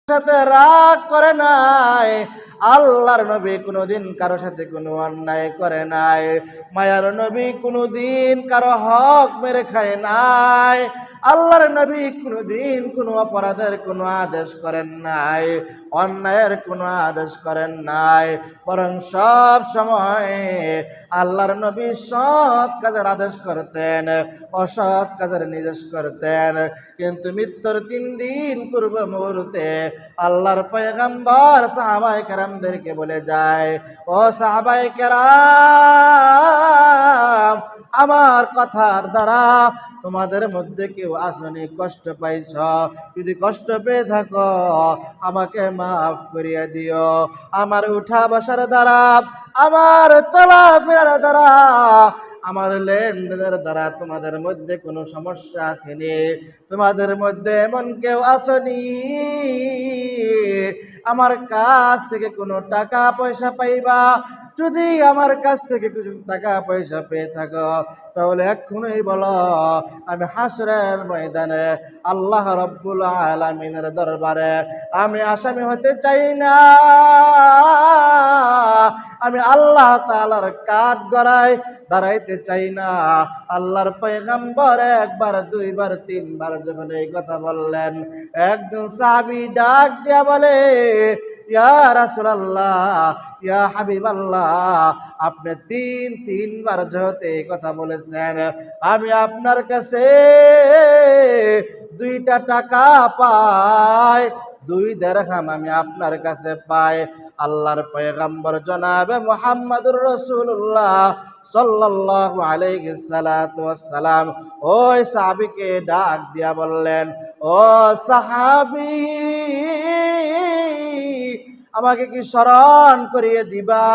সাথে রাগ করে নাই। আল্লাহর নবী কোনোদিন কারো সাথে কোনো অন্যায় করে নাই। মায়ার নবী কোনোদিন কারো হক মেরে খায় নাই। আল্লাহর নবী কোনোদিন কোনো অপরাধের কোনো আদেশ করেন নাই, অন্যায়ের কোনো আদেশ করেন নাই। বরং সব সময় আল্লাহর নবী সৎ কাজের আদেশ করতেন, অসৎ কাজের নির্দেশ করতেন। কিন্তু মৃত্যুর 3 দিন পূর্ব মুহূর্তে আল্লাহর পয়গম্বর সাহাবায়ে কেরামদেরকে বলে যায়, ও সাহাবায়ে কেরাম, আমার কথার দ্বারা তোমাদের মধ্যে কেউ আসনি কষ্ট পাইছ, যদি কষ্ট পেয়ে থাকো আমাকে মাফ করিয়ে দিও। আমার উঠা বসার দ্বারা, আমার চলাফেরার দ্বারা, আমার লেনদেনের দ্বারা তোমাদের মধ্যে কোনো সমস্যা আসেনি। তোমাদের মধ্যে এমন কেউ আসনি আমার কাছ থেকে কোনো টাকা পয়সা পাইবা। যদি আমার কাছ থেকে কিছু টাকা পয়সা পেয়ে থাকো তাহলে এক্ষুনি বলো, আমি হাসরের ময়দানে আল্লাহ রব্বুল আলামিনের দরবারে আমি আসামি হতে চাই না। আমি আল্লাহ তাআলার কাঠ গড়ায় দাঁড়াইতে চাই না। আল্লাহর পয়গম্বর একবার, দুইবার, তিনবার যখন এই কথা বললেন, একজন সাহাবী ডাক দিয়া বলে, ইয়া রাসূলুল্লাহ, ইয়া হাবিবাল্লাহ, আপনি তিনবার যেহেতু এই কথা বলেছেন, আমি আপনার কাছে 2টা টাকা পাই, 2 দিরহাম আমি আপনার কাছে পাই। আল্লাহর পয়গম্বর জনাবে মুহাম্মদুর রাসূলুল্লাহ সাল্লাল্লাহু আলাইহি সাল্লাতু ওয়াসসালাম ওই সাহাবীকে ডাক দিয়া বললেন, ও সাহাবী, আমাকে কি স্মরণ করিয়ে দিবা?